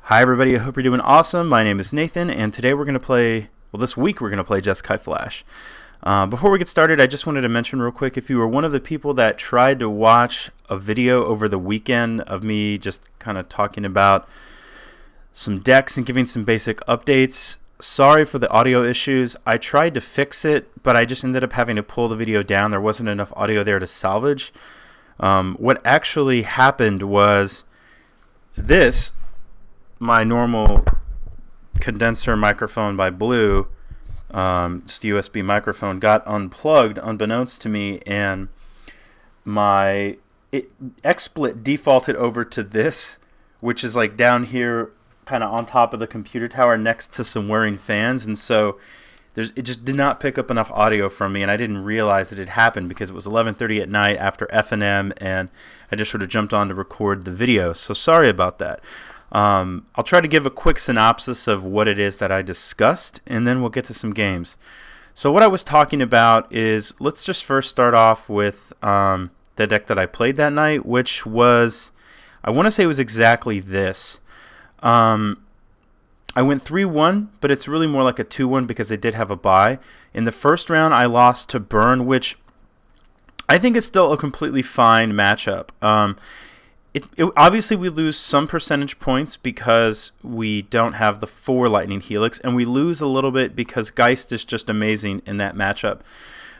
Hi everybody, I hope you're doing awesome. My name is Nathan, and today we're going to play, this week we're going to play Jeskai Flash. Before we get started, I just wanted to mention real quick, if you were one of the people that tried to watch a video over the weekend of me just kind of talking about some decks and giving some basic updates, sorry for the audio issues. I tried to fix it, but I just ended up having to pull the video down. There wasn't enough audio there to salvage. What actually happened was this, my normal condenser microphone by Blue, just a USB microphone, got unplugged unbeknownst to me, and my XSplit defaulted over to this, which is like down here kind of on top of the computer tower next to some whirring fans, and so it just did not pick up enough audio from me, and I didn't realize that it happened because it was 11:30 at night after F&M, and I just sort of jumped on to record the video, so sorry about that. I'll try to give a quick synopsis of what it is that I discussed, and then we'll get to some games. So what I was talking about is, let's just first start off with the deck that I played that night, which was, I want to say it was exactly this. I went 3-1, but it's really more like a 2-1 because I did have a bye. In the first round, I lost to Burn, which I think is still a completely fine matchup. Obviously, we lose some percentage points because we don't have the 4 Lightning Helix, and we lose a little bit because Geist is just amazing in that matchup.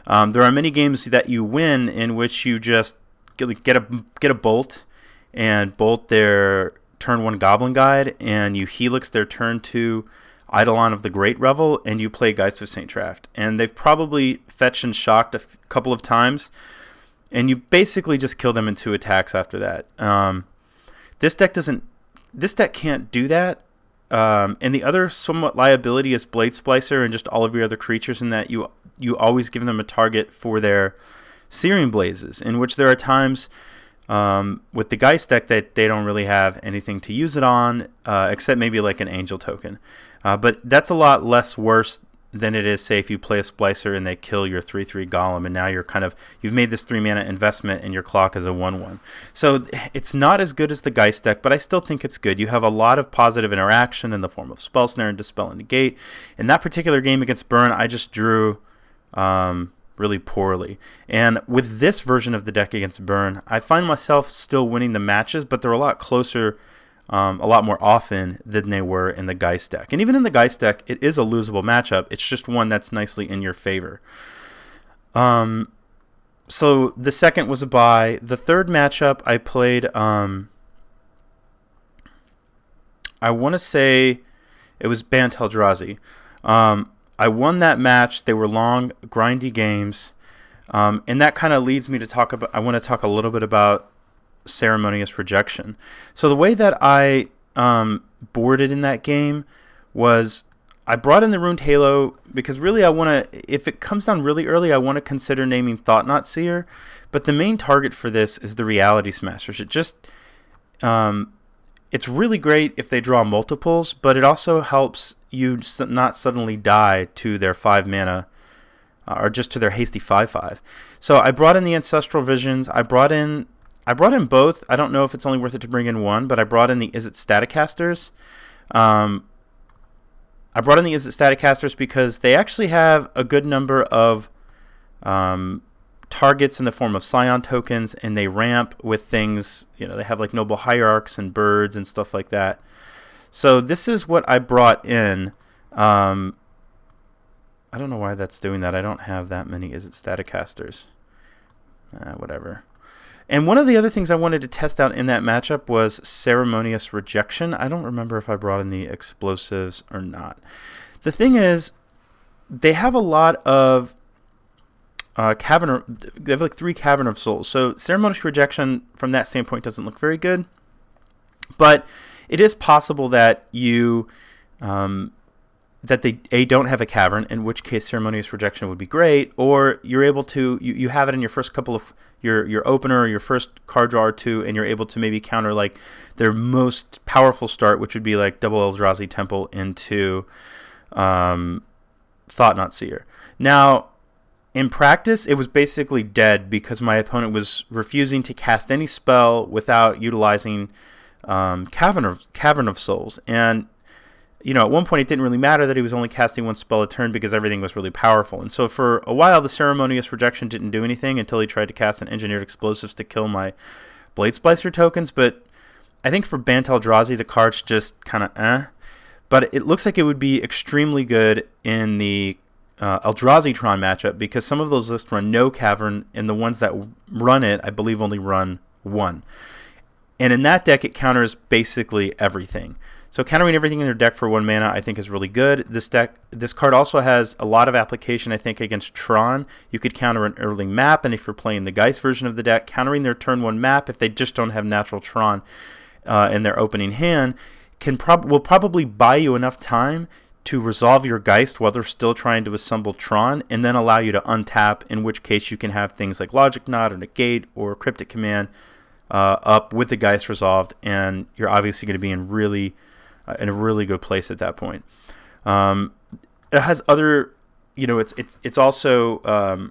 There are many games that you win in which you just get a Bolt and Bolt their turn 1 Goblin Guide, and you Helix their turn 2 Eidolon of the Great Revel, and you play Geist of St. Traft. And they've probably fetched and shocked a couple of times, and you basically just kill them in 2 attacks after that. This deck can't do that. And the other somewhat liability is Blade Splicer and just all of your other creatures, in that you always give them a target for their Searing Blazes, in which there are times with the Geist deck that they don't really have anything to use it on, except maybe like an Angel token. But that's a lot less worse than it is, say, if you play a Splicer and they kill your 3/3 Golem, and now you've made this 3 mana investment and your clock is a 1/1. So it's not as good as the Geist deck, but I still think it's good. You have a lot of positive interaction in the form of Spell Snare and Dispel and Negate. In that particular game against Burn, I just drew really poorly. And with this version of the deck against Burn, I find myself still winning the matches, but they're a lot closer, a lot more often than they were in the Geist deck. And even in the Geist deck, it is a losable matchup. It's just one that's nicely in your favor. So the second was a bye. The third matchup I played, I want to say it was Bant Eldrazi. I won that match. They were long, grindy games. And that kind of leads me to talk about, I want to talk a little bit about Ceremonious Rejection. So the way that I boarded in that game was, I brought in the Runed Halo because really I want to, if it comes down really early, I want to consider naming Thought-Knot Seer. But the main target for this is the Reality Smashers. It just, it's really great if they draw multiples, but it also helps you not suddenly die to their 5 mana, or just to their hasty 5/5. So I brought in the Ancestral Visions. I brought in both. I don't know if it's only worth it to bring in one, but I brought in the Is It Staticasters. I brought in the Is It Staticasters because they actually have a good number of targets in the form of Scion tokens, and they ramp with things, they have like Noble Hierarchs and birds and stuff like that. So this is what I brought in. I don't know why that's doing that. I don't have that many Is It Staticasters. Whatever. And one of the other things I wanted to test out in that matchup was Ceremonious Rejection. I don't remember if I brought in the Explosives or not. The thing is, they have a lot of they have like 3 Cavern of Souls. So Ceremonious Rejection from that standpoint doesn't look very good. But it is possible that you that they don't have a Cavern, in which case Ceremonious Rejection would be great, or you're able to you have it in your first couple of your opener or your first card draw or 2, and you're able to maybe counter like their most powerful start, which would be like double Eldrazi Temple into Thought-Knot Seer. Now, in practice, it was basically dead because my opponent was refusing to cast any spell without utilizing Cavern of Souls. And at one point it didn't really matter that he was only casting one spell a turn because everything was really powerful. And so for a while, the Ceremonious Rejection didn't do anything until he tried to cast an Engineered Explosives to kill my Blade Splicer tokens. But I think for Bant Eldrazi, the card's just kind of But it looks like it would be extremely good in the Eldrazi Tron matchup because some of those lists run no Cavern, and the ones that run it, I believe, only run one. And in that deck, it counters basically everything. So countering everything in their deck for 1 mana, I think, is really good. This card also has a lot of application, I think, against Tron. You could counter an early map, and if you're playing the Geist version of the deck, countering their turn 1 map, if they just don't have natural Tron in their opening hand, will probably buy you enough time to resolve your Geist while they're still trying to assemble Tron, and then allow you to untap, in which case you can have things like Logic Knot or Negate or Cryptic Command up with the Geist resolved, and you're obviously going to be in a really good place at that point. It has other, it's also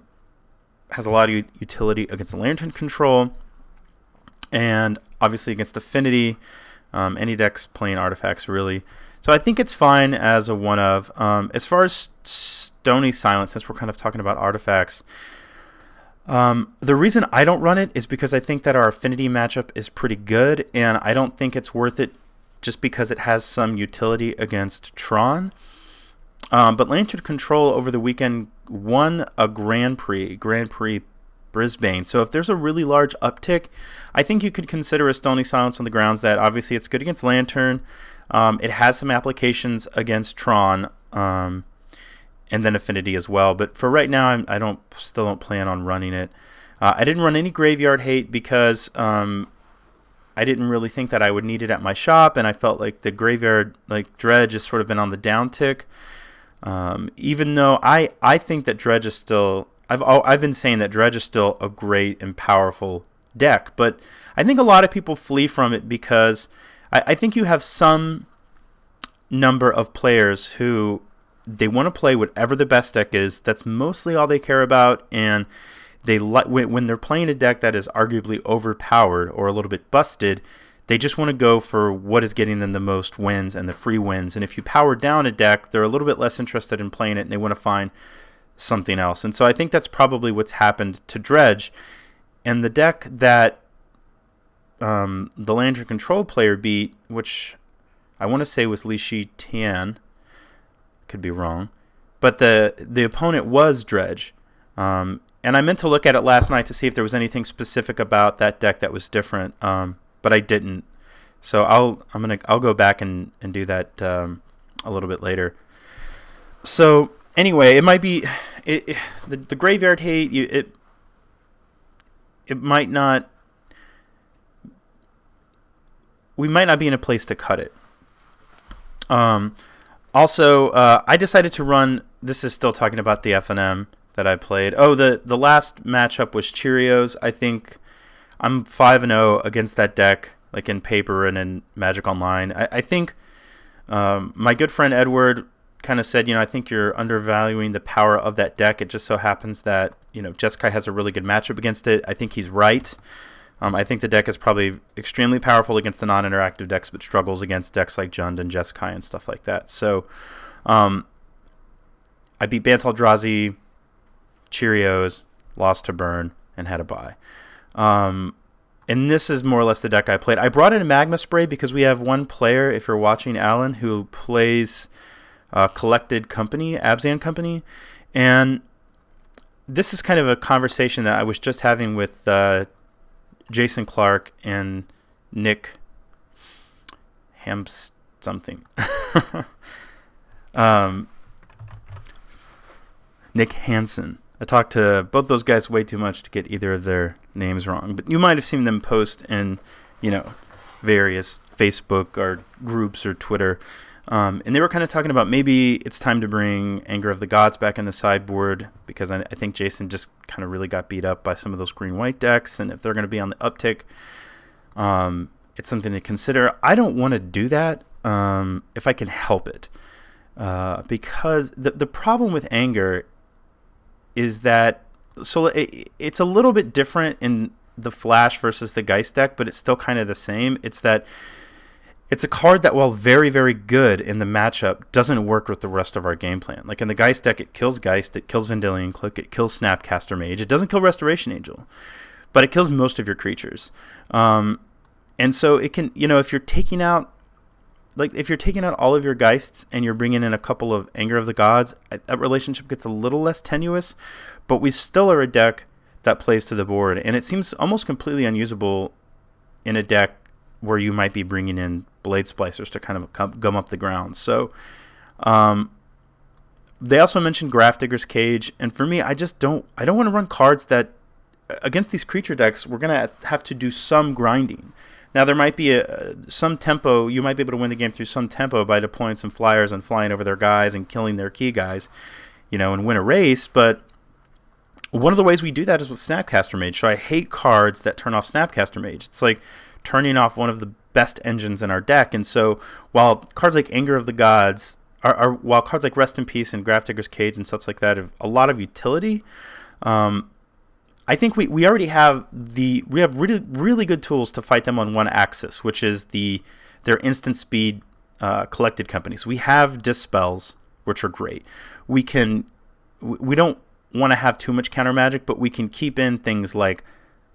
has a lot of utility against Lantern Control, and obviously against Affinity. Any decks playing artifacts, really. So I think it's fine as a one of. As far as Stony Silence, since we're kind of talking about artifacts, the reason I don't run it is because I think that our Affinity matchup is pretty good, and I don't think it's worth it just because it has some utility against Tron. But Lantern Control over the weekend won a Grand Prix Brisbane. So if there's a really large uptick, I think you could consider a Stony Silence on the grounds that obviously it's good against Lantern. It has some applications against Tron, and then Affinity as well. But for right now, I still don't plan on running it. I didn't run any Graveyard Hate because I didn't really think that I would need it at my shop, and I felt like the Graveyard Dredge has sort of been on the downtick. Even though I think that Dredge is still, I've been saying that Dredge is still a great and powerful deck, but I think a lot of people flee from it because I think you have some number of players who they want to play whatever the best deck is. That's mostly all they care about, and when they're playing a deck that is arguably overpowered or a little bit busted, they just want to go for what is getting them the most wins and the free wins. And if you power down a deck, they're a little bit less interested in playing it, and they want to find something else. And so I think that's probably what's happened to Dredge. And the deck that the Lantern Control player beat, which I want to say was Li Shi Tian, could be wrong, but the opponent was Dredge. And I meant to look at it last night to see if there was anything specific about that deck that was different, but I didn't. So I'll go back and do that a little bit later. So anyway, it might be the Graveyard Hate. It might not. We might not be in a place to cut it. Also, I decided to run. This is still talking about the FNM that I played. Oh, the last matchup was Cheerios. I think I'm 5-0 against that deck, like in paper and in Magic Online. I think my good friend Edward kind of said, I think you're undervaluing the power of that deck. It just so happens that, Jeskai has a really good matchup against it. I think he's right. I think the deck is probably extremely powerful against the non-interactive decks, but struggles against decks like Jund and Jeskai and stuff like that. So I beat Bant Eldrazi, Cheerios, lost to Burn, and had a bye. And this is more or less the deck I played. I brought in a Magma Spray because we have one player, if you're watching, Alan, who plays Collected Company, Abzan Company. And this is kind of a conversation that I was just having with Jason Clark and Nick Hams something. Nick Hansen. I talked to both those guys way too much to get either of their names wrong, but you might have seen them post in, various Facebook or groups or Twitter. And they were kind of talking about maybe it's time to bring Anger of the Gods back in the sideboard because I think Jason just kind of really got beat up by some of those green-white decks, and if they're going to be on the uptick, it's something to consider. I don't want to do that if I can help it because the problem with Anger is that it's a little bit different in the Flash versus the Geist deck, but it's still kind of the same. It's that it's a card that, while very, very good in the matchup, doesn't work with the rest of our game plan. Like in the Geist deck, it kills Geist, it kills Vendilion Clique, it kills Snapcaster Mage. It doesn't kill Restoration Angel, but it kills most of your creatures. And so it can, if you're taking out all of your Geists and you're bringing in a couple of Anger of the Gods, that relationship gets a little less tenuous, but we still are a deck that plays to the board, and it seems almost completely unusable in a deck where you might be bringing in Blade Splicers to kind of gum up the ground. So they also mentioned Grafdigger's Cage, and for me, I don't want to run cards that, against these creature decks, we're going to have to do some grinding. Now, there might be some tempo. You might be able to win the game through some tempo by deploying some flyers and flying over their guys and killing their key guys, and win a race, but one of the ways we do that is with Snapcaster Mage. So I hate cards that turn off Snapcaster Mage. It's like turning off one of the best engines in our deck. And so while cards like Anger of the Gods while cards like Rest in Peace and Grafdigger's Cage and such like that have a lot of utility, I think we already have really, really good tools to fight them on one axis, which is their instant speed collected companies. We have Dispels, which are great. We don't want to have too much counter magic, but we can keep in things like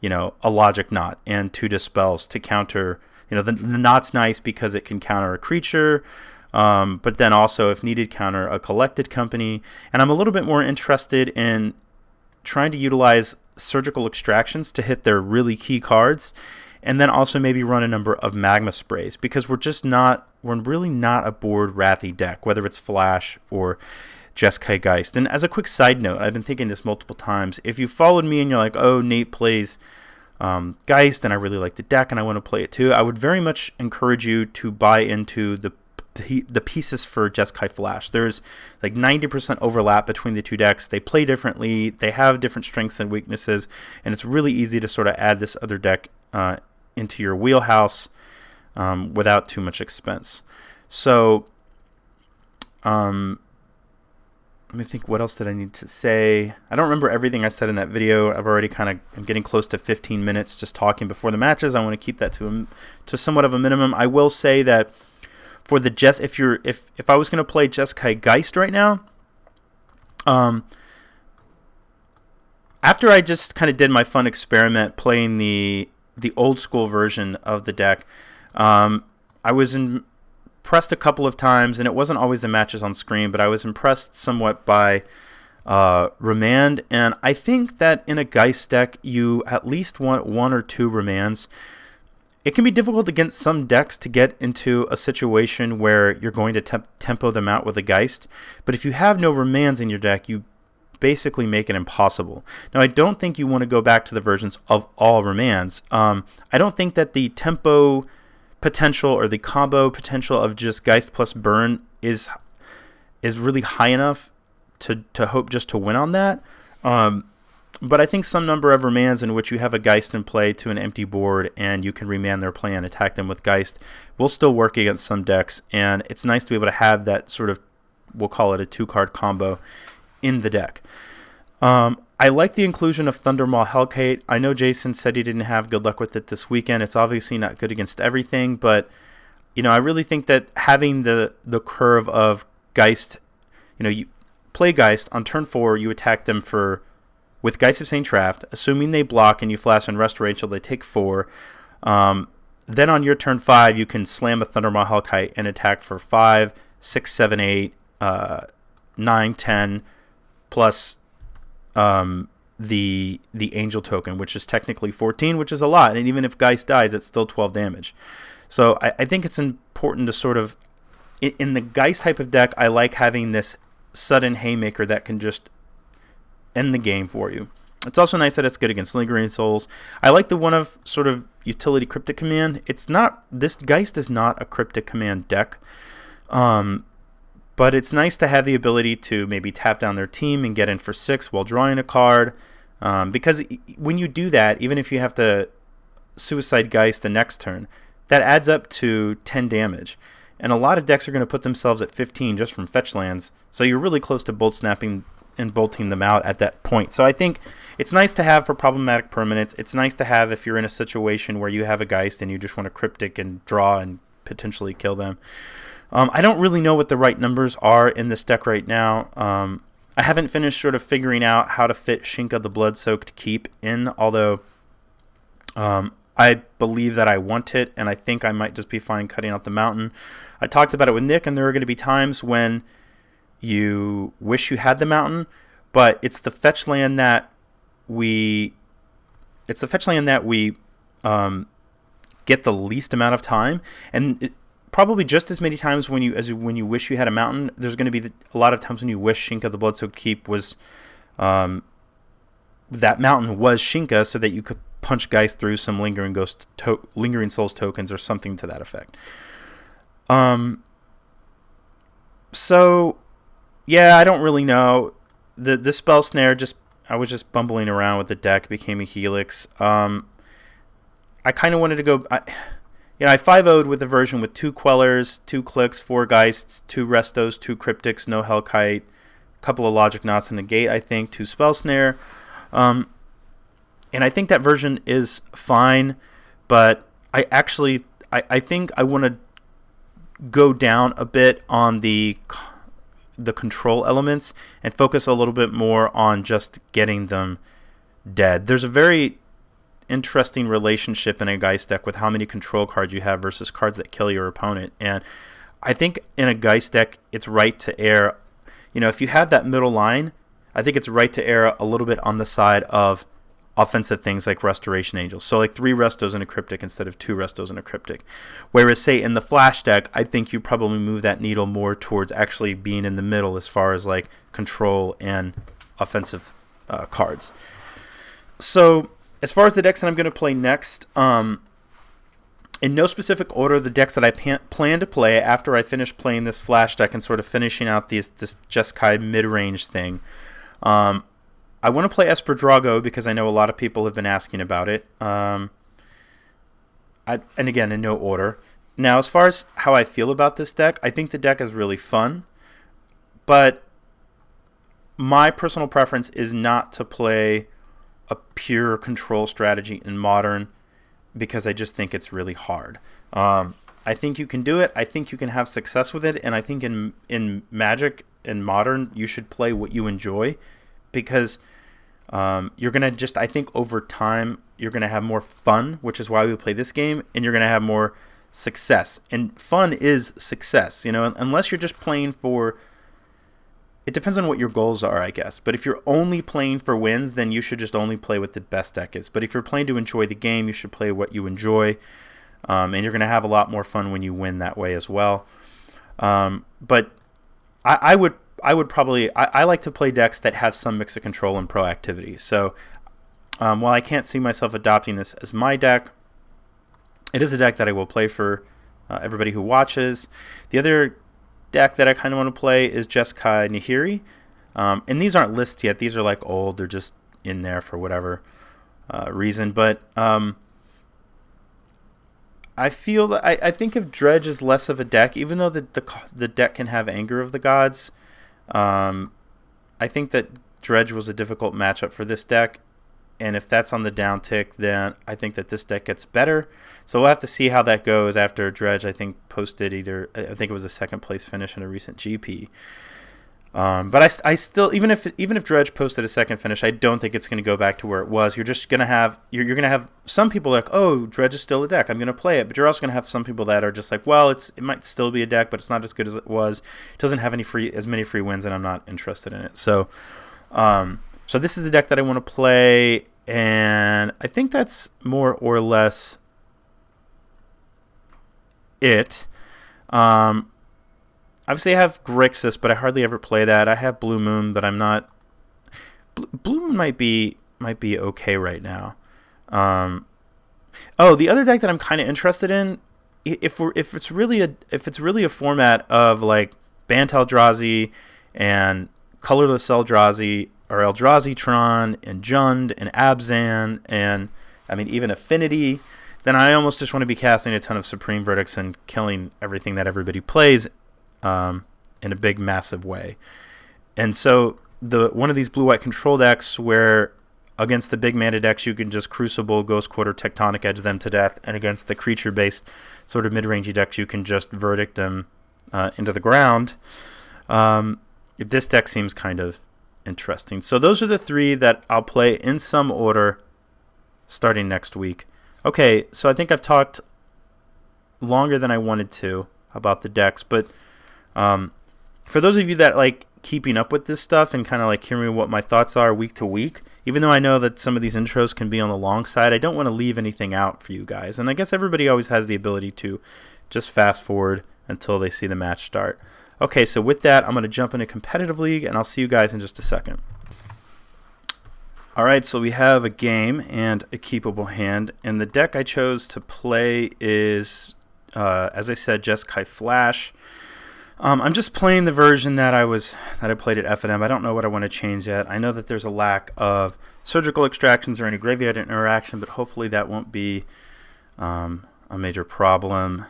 a Logic Knot and 2 Dispels to counter. The Knot's nice because it can counter a creature, but then also, if needed, counter a collected company. And I'm a little bit more interested in trying to utilize Surgical Extractions to hit their really key cards, and then also maybe run a number of Magma Sprays, because we're really not a board Wrathy deck, whether it's Flash or Jeskai Geist. And as a quick side note, I've been thinking this multiple times. If you followed me and you're like, oh, Nate plays Geist and I really like the deck and I want to play it too, I would very much encourage you to buy into the pieces for Jeskai Flash. There's like 90% overlap between the two decks. They play differently, they have different strengths and weaknesses, and it's really easy to sort of add this other deck into your wheelhouse without too much expense. So let me think, what else did I need to say? I don't remember everything I said in that video. I'm getting close to 15 minutes just talking before the matches. I want to keep that to somewhat of a minimum. I will say that for the if I was going to play Jeskai Geist right now, after I just kind of did my fun experiment playing the old school version of the deck, I was impressed a couple of times, and it wasn't always the matches on screen, but I was impressed somewhat by Remand, and I think that in a Geist deck, you at least want 1 or 2 Remands. It can be difficult against some decks to get into a situation where you're going to tempo them out with a Geist, but if you have no Remands in your deck, you basically make it impossible. Now, I don't think you want to go back to the versions of all Remands. I don't think that the tempo potential or the combo potential of just Geist plus Burn is really high enough to hope just to win on that. But I think some number of Remands in which you have a Geist in play to an empty board and you can remand their play and attack them with Geist will still work against some decks, and it's nice to be able to have that sort of, we'll call it a 2-card combo in the deck. I like the inclusion of Thundermaw Hellkate. I know Jason said he didn't have good luck with it this weekend. It's obviously not good against everything, but I really think that having the curve of Geist, you play Geist on turn 4, you attack them with Geist of St. Traft, assuming they block and you flash and Restoration, they take 4. Then on your turn 5, you can slam a Thundermaw Hellkite and attack for 5, 6, 7, 8, 9, 10, plus the Angel token, which is technically 14, which is a lot. And even if Geist dies, it's still 12 damage. So I think it's important to sort of, in the Geist type of deck, I like having this sudden haymaker that can just end the game for you. It's also nice that it's good against Lingering Souls. I like the one of sort of utility Cryptic Command. This Geist is not a Cryptic Command deck, but it's nice to have the ability to maybe tap down their team and get in for 6 while drawing a card, because when you do that, even if you have to Suicide Geist the next turn, that adds up to 10 damage. And a lot of decks are going to put themselves at 15 just from fetch lands, so you're really close to bolt snapping and bolting them out at that point. So I think it's nice to have for problematic permanents. It's nice to have if you're in a situation where you have a Geist and you just want to cryptic and draw and potentially kill them. I don't really know what the right numbers are in this deck right now. I haven't finished sort of figuring out how to fit Shinka the Blood-Soaked Keep in, although I believe that I want it, and I think I might just be fine cutting out the mountain. I talked about it with Nick, and there are going to be times when you wish you had the mountain, but it's the fetch land that we get the least amount of time, and probably just as many times when you wish you had a mountain, there's going to be a lot of times when you wish Shinka the Blood-Soaked Keep was that mountain was Shinka, so that you could punch Geist through some Lingering Souls tokens or something to that effect. So yeah, I don't really know. The Spell Snare, I was just bumbling around with the deck, became a Helix. I kind of wanted to go. I 5-0'd with the version with 2 Quellers, 2 Clicks, 4 Geists, 2 Restos, 2 Cryptics, no Hellkite, a couple of Logic Knots and a Gate, I think, 2 Spell Snare. And I think that version is fine, but I think I want to go down a bit on the control elements and focus a little bit more on just getting them dead. There's a very interesting relationship in a Geist deck with how many control cards you have versus cards that kill your opponent, and I think in a Geist deck it's right to err, if you have that middle line, I think it's right to err a little bit on the side of offensive things like Restoration Angels, so like 3 Restos in a Cryptic instead of 2 Restos in a Cryptic, whereas say in the Flash deck, I think you probably move that needle more towards actually being in the middle as far as like control and offensive cards. So as far as the decks that I'm going to play next, in no specific order, the decks that I plan to play after I finish playing this Flash deck and sort of finishing out this Jeskai mid-range thing, I want to play Esper Drago because I know a lot of people have been asking about it. And again, in no order. Now, as far as how I feel about this deck, I think the deck is really fun, but my personal preference is not to play a pure control strategy in Modern because I just think it's really hard. I think you can do it. I think you can have success with it, and I think in Magic and Modern you should play what you enjoy, because you're going to I think over time you're going to have more fun, which is why we play this game, and you're going to have more success. And fun is success, unless you're just playing for, it depends on what your goals are, I guess. But if you're only playing for wins, then you should just only play what the best deck is. But if you're playing to enjoy the game, you should play what you enjoy, and you're going to have a lot more fun when you win that way as well. But I would probably, I like to play decks that have some mix of control and proactivity. So while I can't see myself adopting this as my deck, it is a deck that I will play for everybody who watches. The other deck that I kind of want to play is Jeskai Nahiri. And these aren't lists yet. These are like old. They're just in there for whatever reason. But I feel that I think if Dredge is less of a deck, even though the deck can have Anger of the Gods, I think that Dredge was a difficult matchup for this deck. And if that's on the downtick, then I think that this deck gets better. So we'll have to see how that goes after Dredge, I think, posted I think it was a second place finish in a recent GP. But I still, even if Dredge posted a second finish, I don't think it's going to go back to where it was. You're just going to have, you're going to have some people like, oh, Dredge is still a deck, I'm going to play it. But you're also going to have some people that are just like, well, it might still be a deck, but it's not as good as it was. It doesn't have as many free wins, and I'm not interested in it. So this is the deck that I want to play. And I think that's more or less it. Obviously, I have Grixis, but I hardly ever play that. I have Blue Moon, but I'm not. Blue Moon might be okay right now. The other deck that I'm kind of interested in, if it's really a format of like Bant Eldrazi and Colorless Eldrazi, or Eldrazi Tron and Jund and Abzan and even Affinity, then I almost just want to be casting a ton of Supreme Verdicts and killing everything that everybody plays in a big, massive way. And so one of these blue-white control decks where against the big mana decks you can just Crucible, Ghost Quarter, Tectonic Edge them to death, and against the creature-based sort of mid-rangey decks you can just Verdict them into the ground. This deck seems kind of interesting. So those are the three that I'll play in some order starting next week. Okay, so I think I've talked longer than I wanted to about the decks, but for those of you that like keeping up with this stuff and kind of like hearing what my thoughts are week to week, even though I know that some of these intros can be on the long side, I don't want to leave anything out for you guys. And I guess everybody always has the ability to just fast forward until they see the match start. Okay, so with that, I'm going to jump into Competitive League, and I'll see you guys in just a second. Alright, so we have a game and a keepable hand, and the deck I chose to play is, as I said, Jeskai Flash. I'm just playing the version that I played at F&M. I don't know what I want to change yet. I know that there's a lack of surgical extractions or any graveyard interaction, but hopefully that won't be a major problem.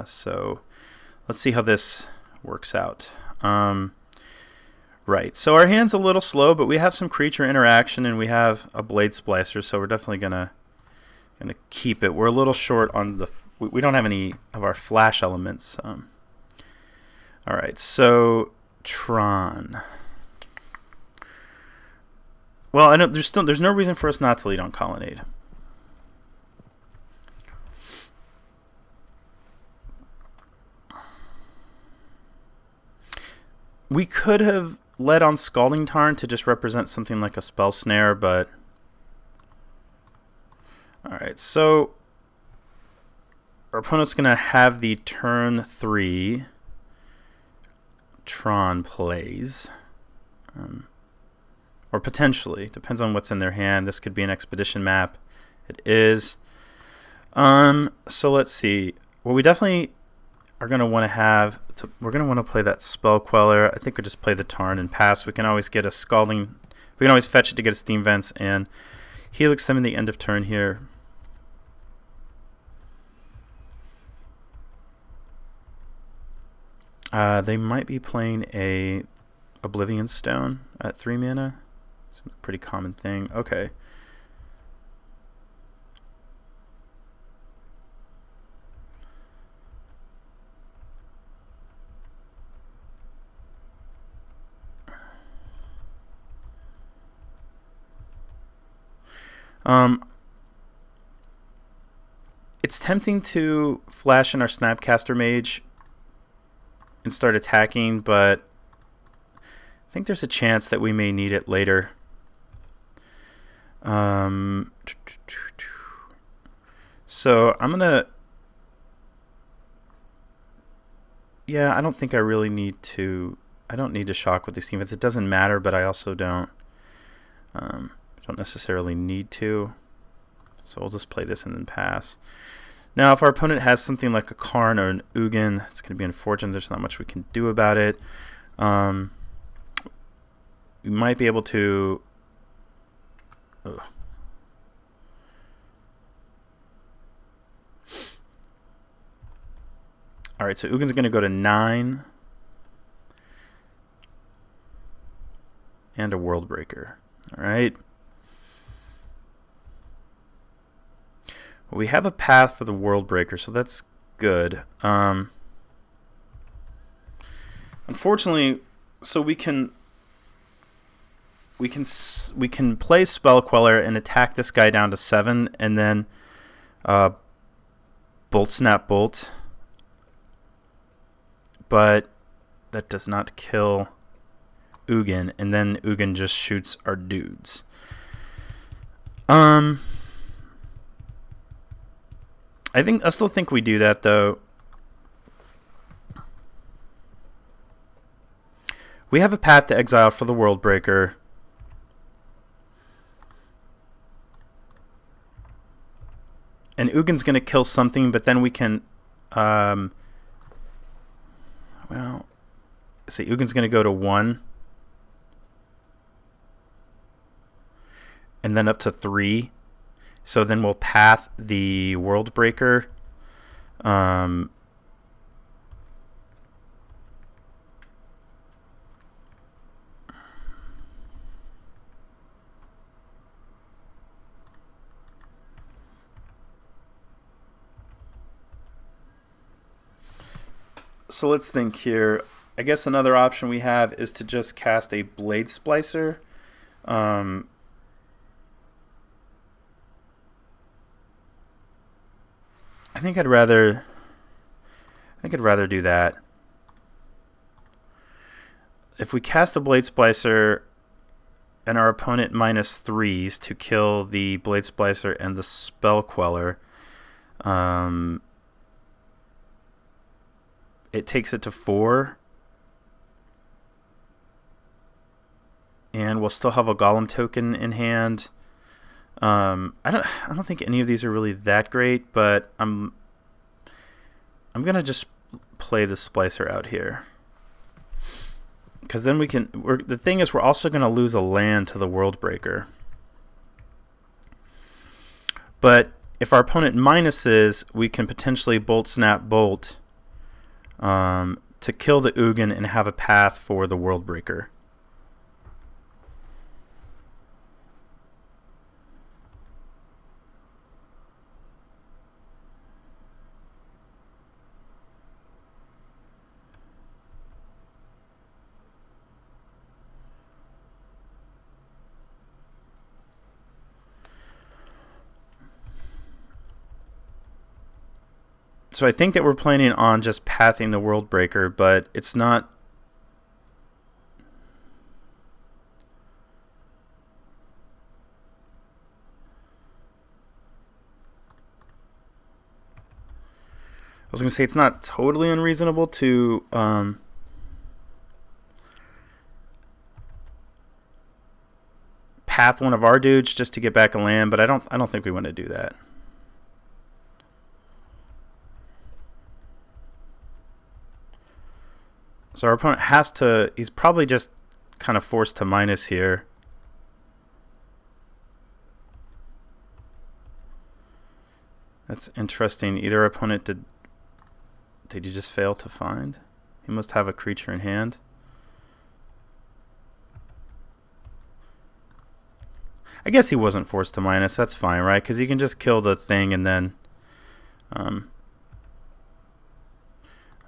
So let's see how this works out. Right, so our hand's a little slow, but we have some creature interaction and we have a Blade Splicer, so we're definitely gonna keep it. We're a little short on the. We don't have any of our flash elements. All right, so Tron. Well, I know there's no reason for us not to lead on Colonnade. We could have led on Scalding Tarn to just represent something like a Spell Snare, but alright, so our opponent's going to have the turn 3 Tron plays. Or potentially, depends on what's in their hand. This could be an Expedition map. It is. So let's see. Well, we definitely are going to want to have, we're going to want to play that Spell Queller. I think we'll just play the Tarn and pass. We can always get a Scalding, we can always fetch it to get a Steam Vents and Helix them in the end of turn here. They might be playing a Oblivion Stone at 3 mana. It's a pretty common thing. Okay. It's tempting to flash in our Snapcaster Mage and start attacking, but I think there's a chance that we may need it later. So I'm gonna, yeah, I don't think I really need to. I don't need to shock with these defense. It doesn't matter, but I also don't necessarily need to. So we'll just play this and then pass. Now, if our opponent has something like a Karn or an Ugin, it's going to be unfortunate. There's not much we can do about it. We might be able to. Ugh. All right, so Ugin's going to go to 9 and a World Breaker. All right. Well, we have a path for the World Breaker, so that's good. Unfortunately, so we can play Spell Queller and attack this guy down to 7, and then Bolt Snap Bolt. But that does not kill Ugin, and then Ugin just shoots our dudes. I still think we do that though. We have a path to exile for the World Breaker. And Ugin's going to kill something, but then we can well, see, Ugin's going to go to 1. And then up to 3. So then we'll path the World Breaker. So let's think here. I guess another option we have is to just cast a Blade Splicer. I think I'd rather do that. If we cast the Blade Splicer and our opponent -3s to kill the Blade Splicer and the Spell Queller, it takes it to 4. And we'll still have a Golem token in hand. I don't think any of these are really that great, but I'm gonna just play the Splicer out here, because then we can. The thing is, we're also gonna lose a land to the Worldbreaker. But if our opponent minuses, we can potentially Bolt Snap Bolt to kill the Ugin and have a path for the Worldbreaker. So I think that we're planning on just pathing the Worldbreaker, but it's not. I was going to say it's not totally unreasonable to path one of our dudes just to get back a land, but I don't think we want to do that. So our opponent has to, he's probably just kind of forced to minus here. That's interesting. Either our opponent did he just fail to find? He must have a creature in hand. I guess he wasn't forced to minus. That's fine, right? Because you can just kill the thing and then...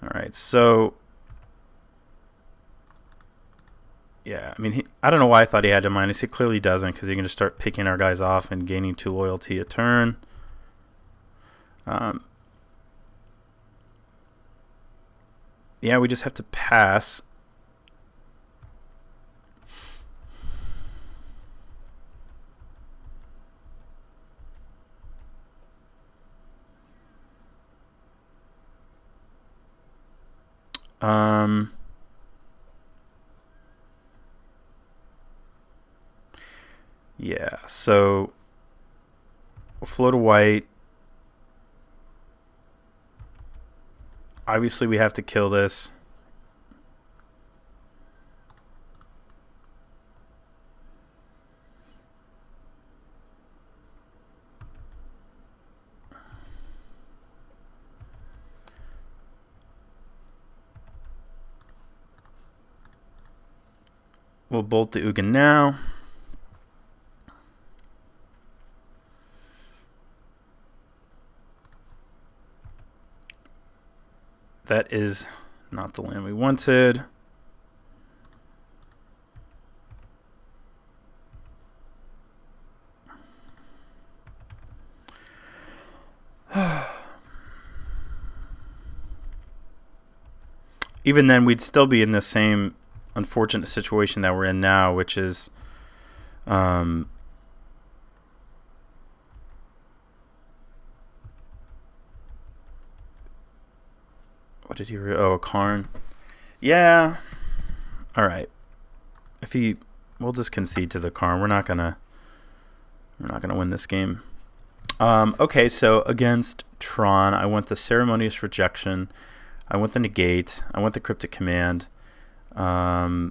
Alright, so... Yeah, I mean, I don't know why I thought he had to minus. He clearly doesn't, because he can just start picking our guys off and gaining 2 loyalty a turn. Yeah, we just have to pass. Yeah, so we'll float a white. Obviously, we have to kill this. We'll bolt the Ugin now. That is not the land we wanted. Even then, we'd still be in the same unfortunate situation that we're in now, which is what did he a Karn? Yeah. All right. We'll just concede to the Karn. We're not gonna win this game. Okay, so against Tron, I want the Ceremonious Rejection. I want the Negate. I want the Cryptic Command. I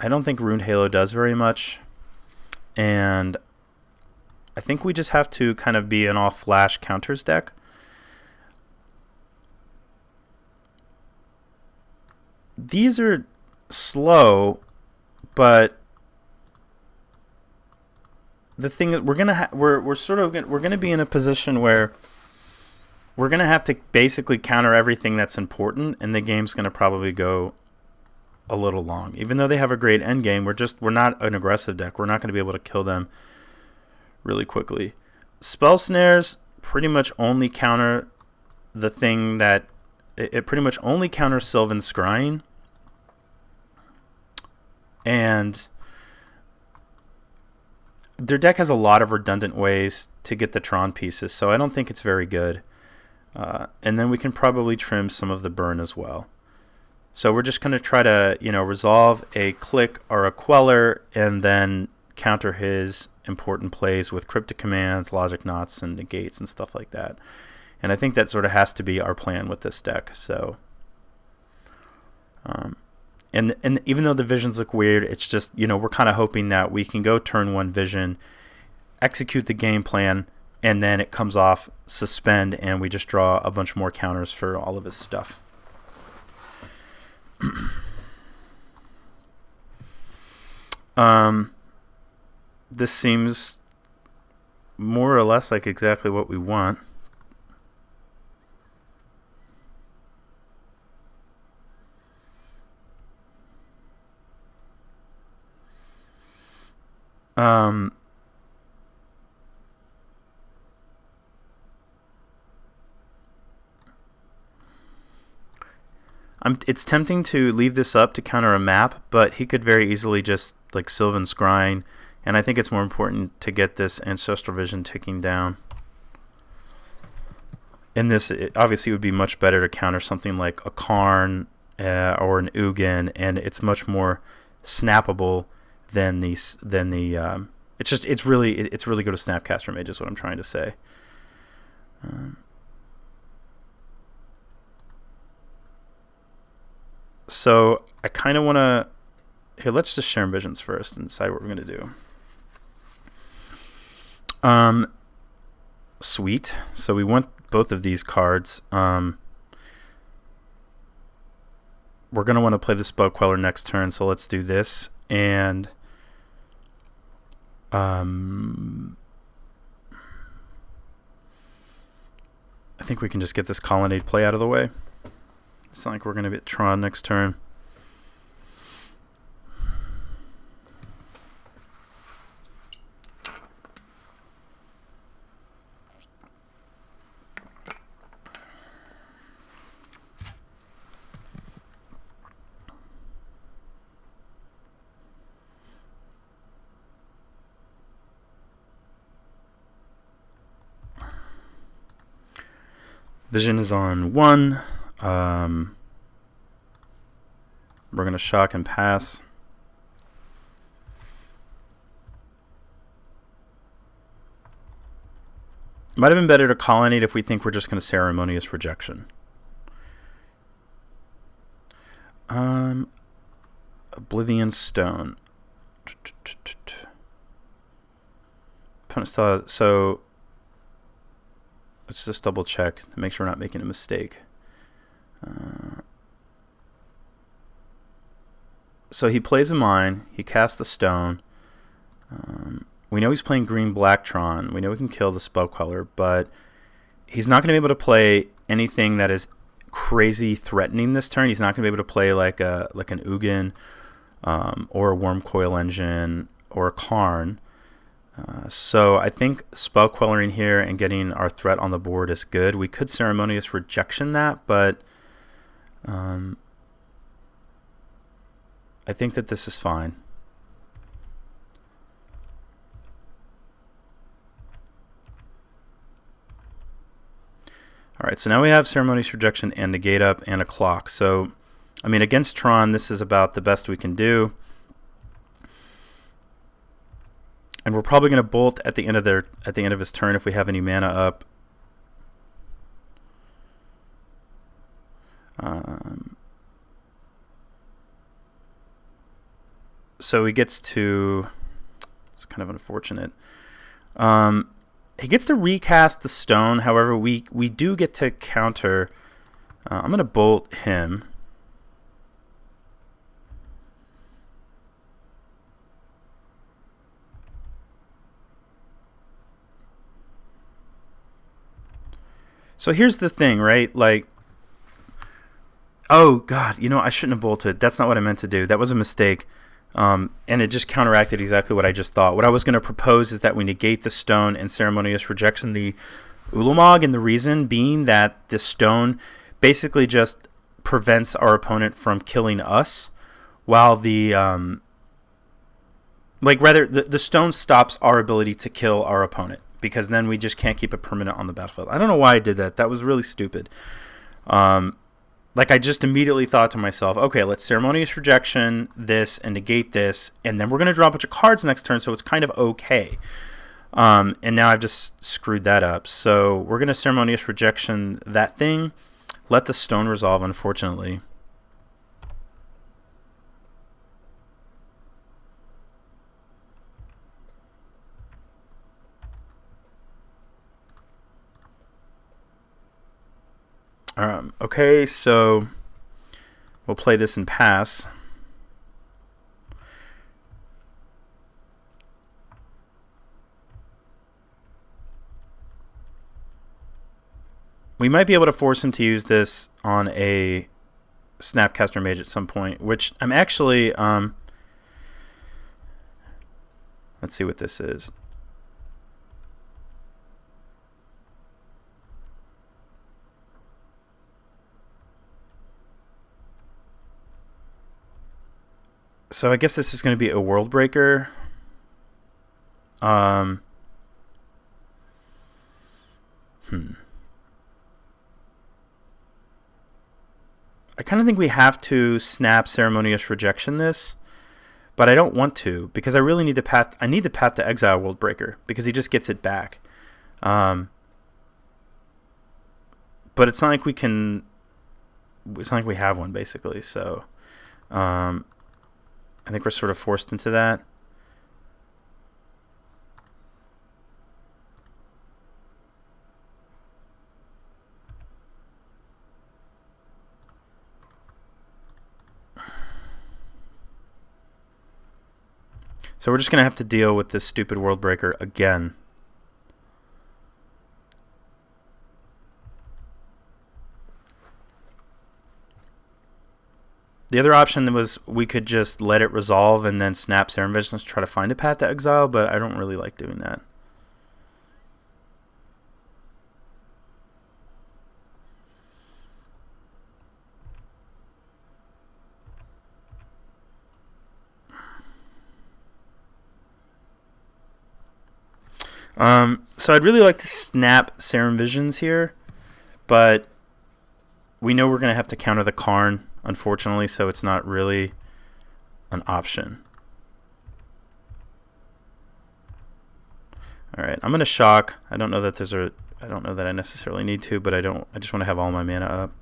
don't think Runed Halo does very much, and I think we just have to kind of be an all-flash counters deck. These are slow, but the thing is, we're gonna be in a position where we're going to have to basically counter everything that's important, and the game's going to probably go a little long. Even though they have a great end game, we're not an aggressive deck. We're not going to be able to kill them really quickly. Spell snares pretty much only counter the thing that it pretty much only counters Sylvan's Scrying, and their deck has a lot of redundant ways to get the Tron pieces, so I don't think it's very good. And then we can probably trim some of the burn as well. So we're just going to try to, resolve a click or a queller, and then counter his important plays with cryptic commands, logic knots, and negates and stuff like that. And I think that sort of has to be our plan with this deck. So, and even though the visions look weird, it's just, we're kind of hoping that we can go turn 1 vision, execute the game plan, and then it comes off suspend, and we just draw a bunch more counters for all of his stuff. This seems more or less like exactly what we want. It's tempting to leave this up to counter a map, but he could very easily just like Sylvan Scrying, and I think it's more important to get this Ancestral Vision ticking down. In this, it obviously would be much better to counter something like a Karn or an Ugin, and it's much more snappable than the. It's really good to Snapcaster Mage is what I'm trying to say. So I kind of want to. Here, let's just share Visions first and decide what we're going to do. Sweet. So we want both of these cards. We're going to want to play the Spell Queller next turn, so let's do this. And I think we can just get this Colonnade play out of the way. It's not like we're going to get Tron next turn. Vision is on 1. We're going to shock and pass. Might have been better to Colonnade if we think we're just going to Ceremonious Rejection. Oblivion Stone. So let's just double check to make sure we're not making a mistake. So he plays a mine. He casts the stone. We know he's playing green-black Tron. We know we can kill the Spell Queller, but he's not going to be able to play anything that is crazy threatening this turn. He's not going to be able to play like an Ugin or a Worm Coil Engine or a Karn. So I think Spell Quellering here and getting our threat on the board is good. We could Ceremonious Rejection that, but I think that this is fine. Alright, so now we have Ceremonious Rejection and Negate up and a Clock. So, I mean, against Tron, this is about the best we can do. And we're probably going to bolt at the end of his turn if we have any mana up. So he gets to. It's kind of unfortunate. He gets to recast the stone. However, we do get to counter. I'm going to bolt him. So here's the thing, right? Like, oh god, you know, I shouldn't have bolted. That's not what I meant to do. That was a mistake. And it just counteracted exactly what I just thought. What I was going to propose is that we negate the stone and ceremonious rejection the Ulamog, and the reason being that the stone basically just prevents our opponent from killing us, while the the stone stops our ability to kill our opponent, because then we just can't keep a permanent on the battlefield. I don't know why I did that. That was really stupid. Like, I just immediately thought to myself, okay, let's ceremonious rejection this and negate this, and then we're going to draw a bunch of cards next turn, so it's kind of okay. And now I've just screwed that up. So we're going to ceremonious rejection that thing, let the stone resolve, unfortunately. Okay, so we'll play this and pass. We might be able to force him to use this on a Snapcaster Mage at some point, which I'm actually... let's see what this is. So I guess this is going to be a World Breaker. I kind of think we have to snap ceremonious rejection this, but I don't want to, because I really need to path. I need to path the exile World Breaker because he just gets it back. But it's not like we can. It's not like we have one, basically. So I think we're sort of forced into that. So we're just going to have to deal with this stupid World Breaker again. The other option was we could just let it resolve and then snap Serum Vigilance, try to find a path to exile, but I don't really like doing that. So I'd really like to snap Serum Visions here, but we know we're going to have to counter the Karn, unfortunately, so it's not really an option. All right, I'm going to shock. I don't know that I don't know that I necessarily need to, but I just want to have all my mana up.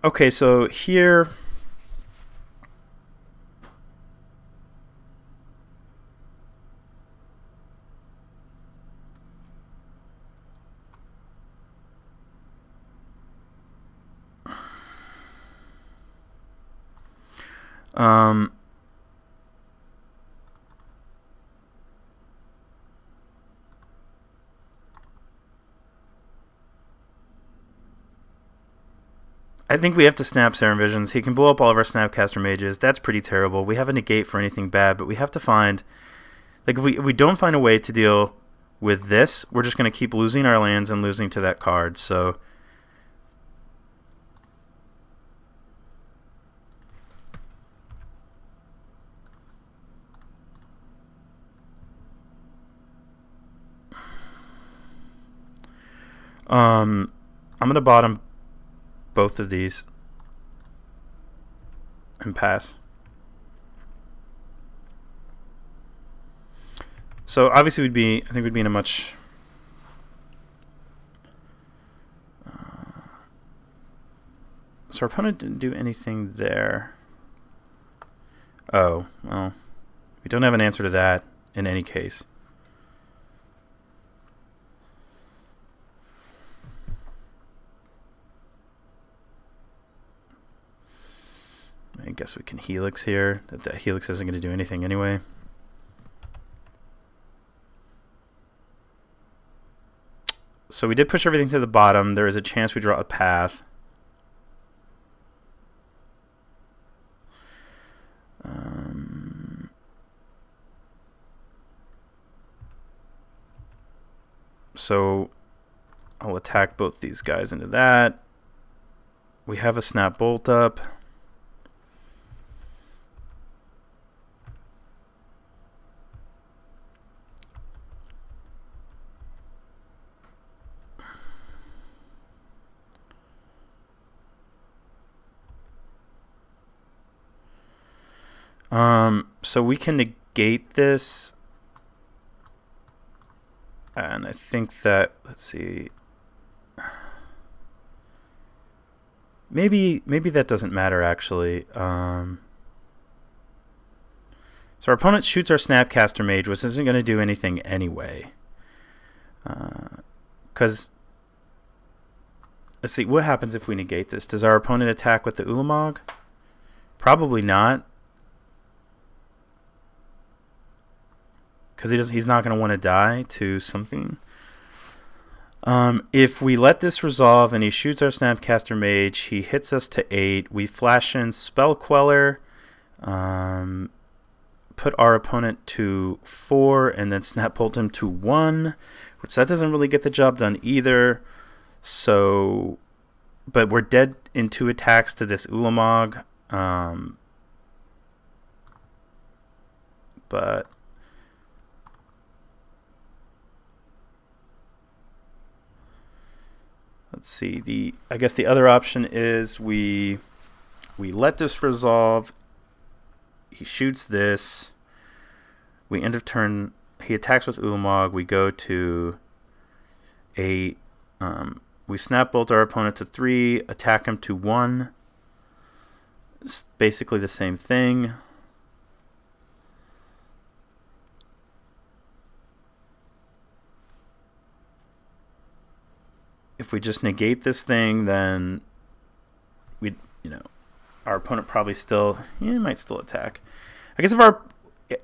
Okay, so here I think we have to snap Serum Visions. He can blow up all of our Snapcaster Mages. That's pretty terrible. We have a negate for anything bad, but we have to find... Like, if we don't find a way to deal with this, we're just going to keep losing our lands and losing to that card, so... I'm going to bottom both of these and pass. So obviously I think we'd be in a much... So our opponent didn't do anything there. Oh, well, we don't have an answer to that in any case. I guess we can Helix here. That Helix isn't going to do anything anyway. So we did push everything to the bottom. There is a chance we draw a path. So I'll attack both these guys into that. We have a Snap Bolt up. So we can negate this. And I think that, let's see, maybe that doesn't matter actually. So our opponent shoots our Snapcaster Mage, which isn't going to do anything anyway. Because, let's see, what happens if we negate this? Does our opponent attack with the Ulamog? Probably not. Because he's not going to want to die to something. If we let this resolve and he shoots our Snapcaster Mage, he hits us to 8. We flash in Spell Queller, put our opponent to 4, and then Snap Bolt him to 1, which that doesn't really get the job done either. So, but we're dead in 2 attacks to this Ulamog. But let's see. I guess the other option is we let this resolve. He shoots this. We end of turn. He attacks with Ulamog. We go to 8. We Snap Bolt our opponent to 3. Attack him to 1. It's basically the same thing. If we just negate this thing, then our opponent probably might still attack. I guess if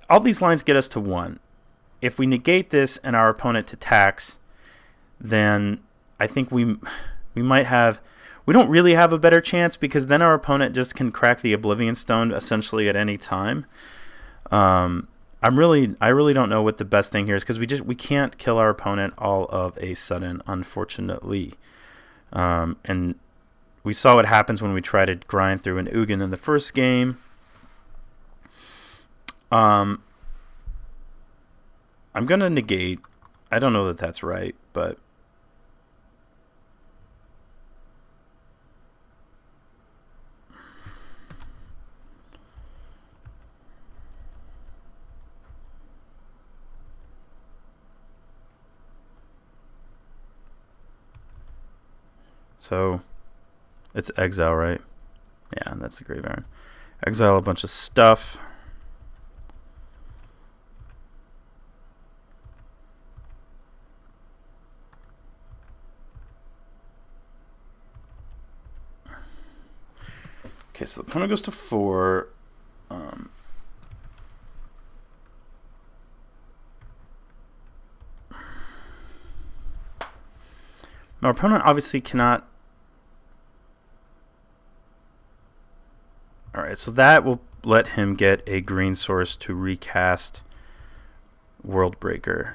all these lines get us to 1, if we negate this and our opponent attacks, then I think we might have. We don't really have a better chance because then our opponent just can crack the Oblivion Stone essentially at any time. I really don't know what the best thing here is because we can't kill our opponent all of a sudden, unfortunately. And we saw what happens when we try to grind through an Ugin in the first game. I'm gonna negate. I don't know that that's right, but so it's exile, right? Yeah, that's the Graveyard. Exile a bunch of stuff. Okay, so the opponent goes to 4. Our opponent obviously cannot. Alright, so that will let him get a green source to recast Worldbreaker,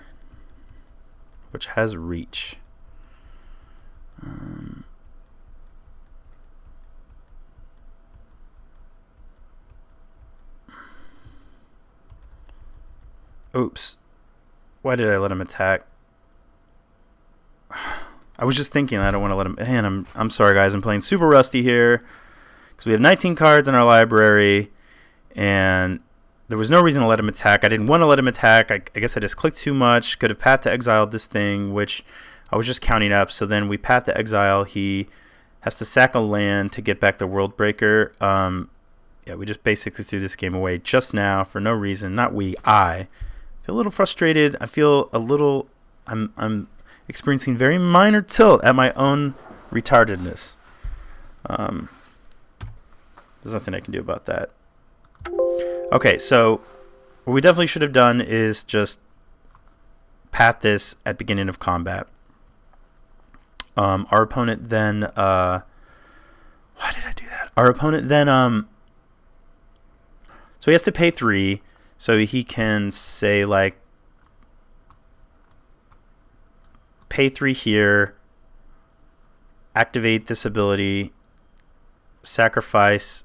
which has reach. Oops. Why did I let him attack? I was just thinking I don't want to let him. Man, I'm sorry, guys. I'm playing super rusty here because we have 19 cards in our library, and there was no reason to let him attack. I didn't want to let him attack. I guess I just clicked too much. Could have path to exiled this thing, which I was just counting up. So then we path to exile. He has to sack a land to get back the World Breaker. Yeah, we just basically threw this game away just now for no reason. Not we, I. Feel a little frustrated. I feel a little... I'm experiencing very minor tilt at my own retardedness. There's nothing I can do about that. Okay, so what we definitely should have done is just path this at beginning of combat. Our opponent then... why did I do that? Our opponent then... so he has to pay 3, so he can say, like, pay 3 here, activate this ability, sacrifice...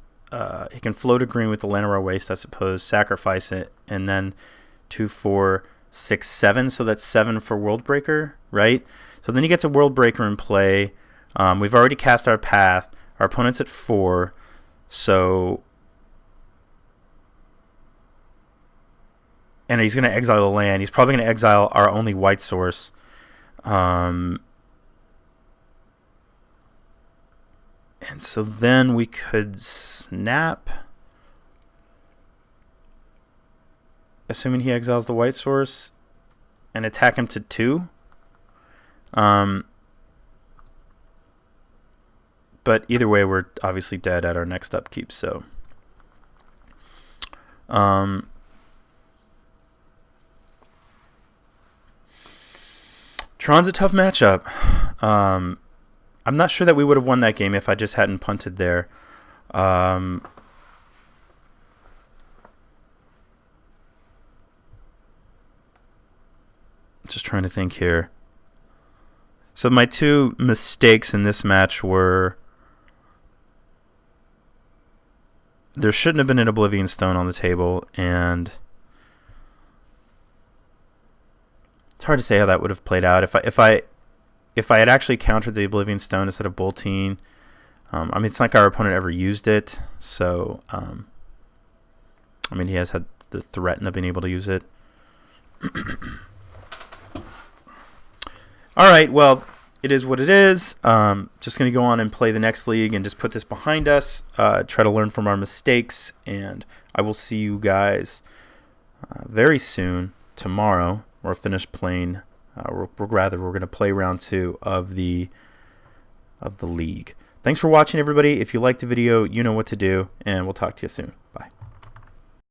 he can float a green with the Land of Our Waste, I suppose, sacrifice it, and then 2, 4, 6, 7. So that's 7 for World Breaker, right? So then he gets a World Breaker in play. We've already cast our path. Our opponent's at 4. So... and he's going to exile the land. He's probably going to exile our only white source. And so then we could snap, assuming he exiles the white source, and attack him to 2. But either way, we're obviously dead at our next upkeep. So, Tron's a tough matchup. I'm not sure that we would have won that game if I just hadn't punted there. Just trying to think here. So my 2 mistakes in this match were... there shouldn't have been an Oblivion Stone on the table, and... it's hard to say how that would have played out. If I had actually countered the Oblivion Stone instead of bolting, I mean, it's not like our opponent ever used it, so I mean, he has had the threat of being able to use it. All right, well, it is what it is. Just going to go on and play the next league and just put this behind us, try to learn from our mistakes, and I will see you guys very soon, tomorrow. We're finished playing. We're going to play round 2 of the league. Thanks for watching, everybody. If you liked the video, you know what to do, and we'll talk to you soon. Bye.